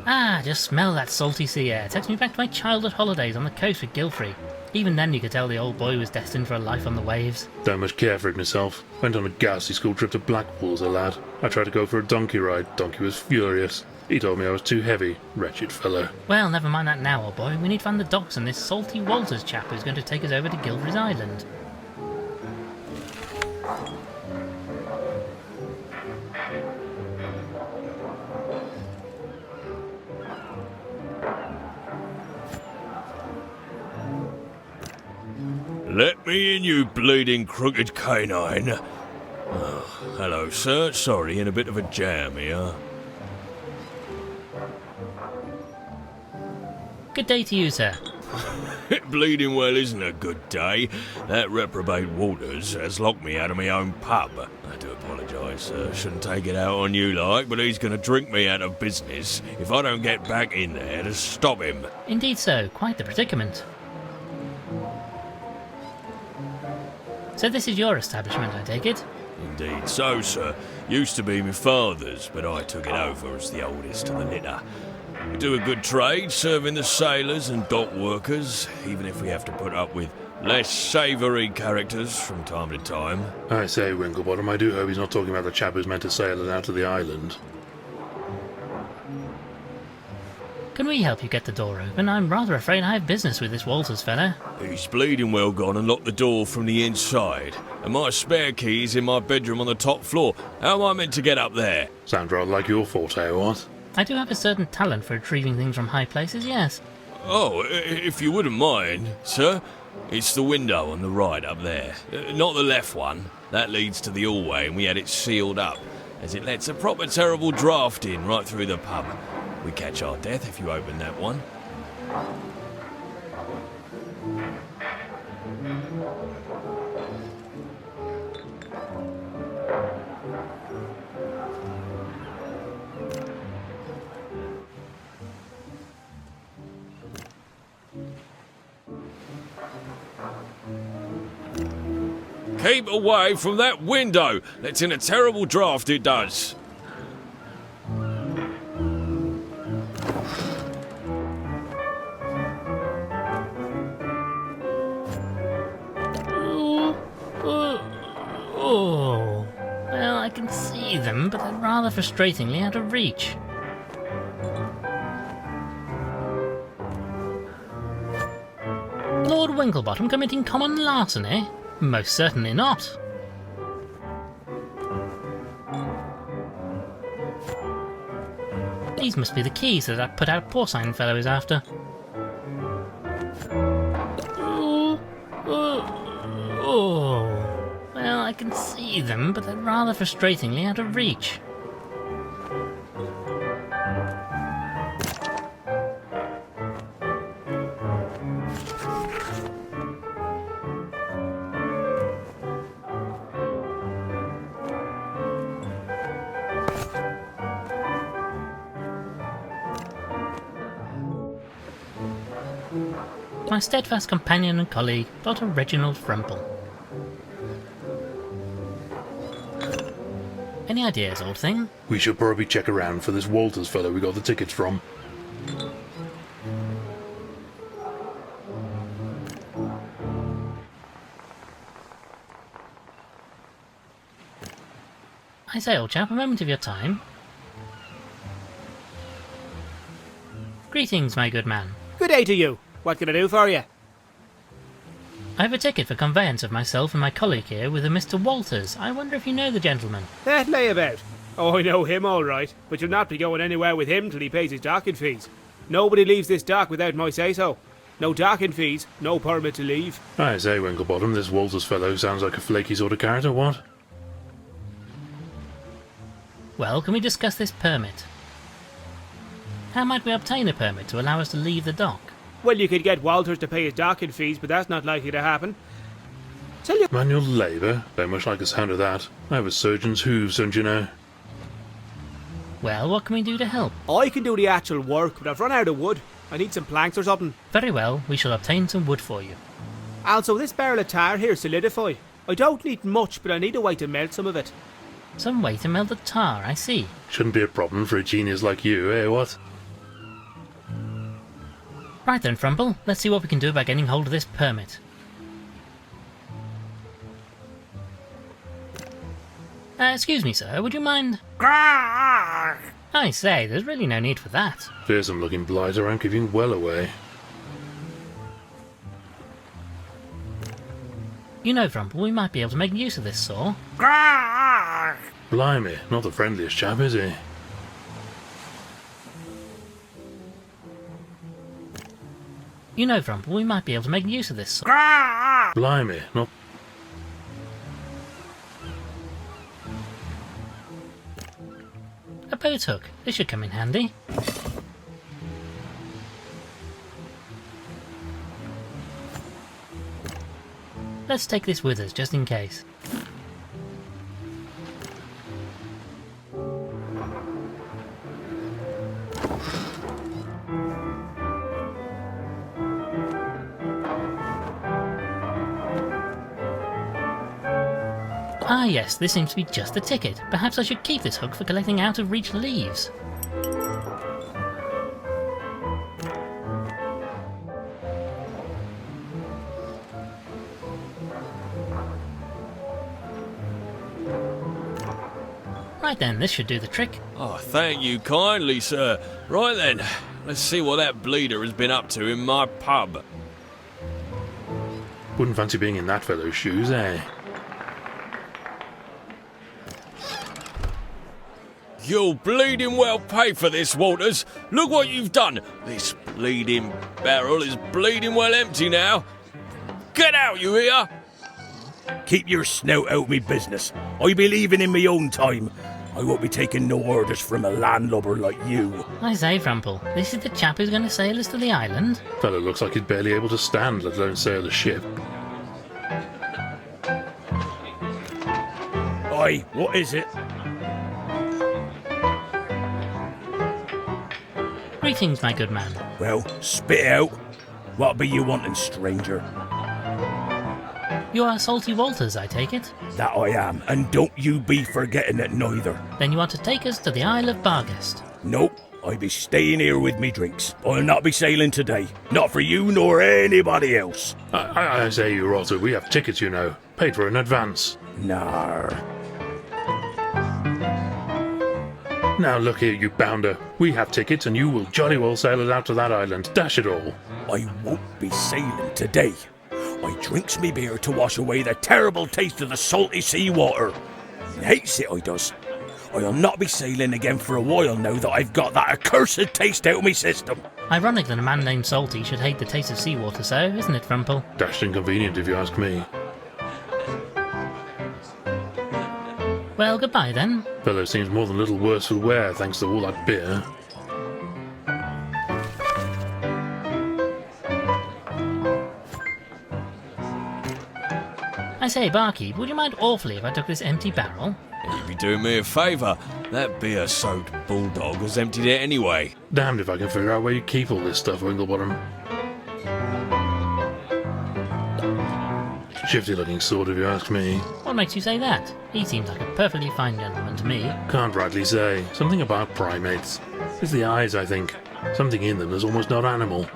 Ah, just smell that salty sea air. Takes me back to my childhood holidays on the coast with Gilfrey. Even then you could tell the old boy was destined for a life on the waves. Don't much care for it myself. Went on a ghastly school trip to Blackpool as a lad. I tried to go for a donkey ride. Donkey was furious. He told me I was too heavy. Wretched fellow. Well, never mind that now, old boy. We need to find the docks and this salty Walters chap who's going to take us over to Gilfrey's Island. Let me in, you bleeding crooked canine. Oh, hello, sir. Sorry, in a bit of a jam here. Good day to you, sir. It bleeding well isn't a good day. That reprobate Walters has locked me out of my own pub. I do apologise, sir. Shouldn't take it out on you like, but he's going to drink me out of business if I don't get back in there to stop him. Indeed so. Quite the predicament. So this is your establishment, I take it? Indeed so, sir. Used to be my father's, but I took it over as the oldest of the litter. We do a good trade, serving the sailors and dock workers, even if we have to put up with less savoury characters from time to time. I say, Winklebottom, I do hope he's not talking about the chap who's meant to sail us out to the island. Can we help you get the door open? I'm rather afraid I have business with this Walters fella. He's bleeding well gone and locked the door from the inside. And my spare key's in my bedroom on the top floor. How am I meant to get up there? Sounds rather like your forte, what? I do have a certain talent for retrieving things from high places, yes. Oh, if you wouldn't mind, sir. It's the window on the right up there. Not the left one. That leads to the hallway and we had it sealed up, as it lets a proper terrible draught in right through the pub. We catch our death if you open that one. Keep away from that window. Lets in a terrible draught, it does. Oh, well, I can see them, but they're rather frustratingly out of reach. Lord Winklebottom committing common larceny? Most certainly not. These must be the keys that put-out porcine fellow is after. Oh, well, I can see them, but they're rather frustratingly out of reach. My steadfast companion and colleague, Dr. Reginald Fremple. Any ideas, old thing? We should probably check around for this Walters fellow we got the tickets from. I say, old chap, a moment of your time. Greetings, my good man. Good day to you. What can I do for you? I have a ticket for conveyance of myself and my colleague here with a Mr. Walters. I wonder if you know the gentleman. That layabout. Oh, I know him all right, but you'll not be going anywhere with him till he pays his docking fees. Nobody leaves this dock without my say-so. No docking fees, no permit to leave. I say, Winklebottom, this Walters fellow sounds like a flaky sort of character, what? Well, can we discuss this permit? How might we obtain a permit to allow us to leave the dock? Well, you could get Walters to pay his docking fees, but that's not likely to happen. Tell you... Manual labour? Don't much like the sound of that. I have a surgeon's hooves, don't you know? Well, what can we do to help? I can do the actual work, but I've run out of wood. I need some planks or something. Very well, we shall obtain some wood for you. Also, this barrel of tar here solidify. I don't need much, but I need a way to melt some of it. Some way to melt the tar, I see. Shouldn't be a problem for a genius like you, eh, what? Right then, Frumple, let's see what we can do about getting hold of this permit. Excuse me, sir, would you mind... I say, there's really no need for that. Fearsome looking blighter, I'm giving well away. You know, Frumple, we might be able to make use of this saw. Blimey, not the friendliest chap, is he? You know, Frumple, we might be able to make use of this saw. Blimey, not... A boat hook. This should come in handy. Let's take this with us, just in case. Ah yes, this seems to be just the ticket. Perhaps I should keep this hook for collecting out-of-reach leaves. Right then, this should do the trick. Oh, thank you kindly, sir. Right then, let's see what that bleeder has been up to in my pub. Wouldn't fancy being in that fellow's shoes, eh? You'll bleeding well pay for this, Walters. Look what you've done. This bleeding barrel is bleeding well empty now. Get out, you hear? Keep your snout out me business. I be leaving in me own time. I won't be taking no orders from a landlubber like you. I say, Frumple, this is the chap who's going to sail us to the island? Fellow looks like he's barely able to stand, let alone sail a ship. Aye, what is it? Greetings, my good man. Well, spit it out. What be you wanting, stranger? You are Salty Walters, I take it? That I am, and don't you be forgetting it neither. Then you want to take us to the Isle of Barghest? Nope, I be staying here with me drinks. I'll not be sailing today. Not for you nor anybody else. I say, you rotter, we have tickets, you know. Paid for in advance. Nar. Now look here, you bounder. We have tickets and you will jolly well sail us out to that island. Dash it all. I won't be sailing today. I drinks me beer to wash away the terrible taste of the salty sea water. I hates it, I does. I'll not be sailing again for a while now that I've got that accursed taste out of me system. Ironic that a man named Salty should hate the taste of seawater so, isn't it, Frumple? Dashed inconvenient if you ask me. Well, goodbye then. Fellow seems more than a little worse for wear thanks to all that beer. I say, barkeep, would you mind awfully if I took this empty barrel? You'd be doing me a favour. That beer-soaked bulldog has emptied it anyway. Damned if I can figure out where you keep all this stuff, Winklebottom. Shifty looking sort if you ask me. What makes you say that? He seems like a perfectly fine gentleman to me. Can't rightly say. Something about primates. It's the eyes, I think. Something in them that's almost not animal.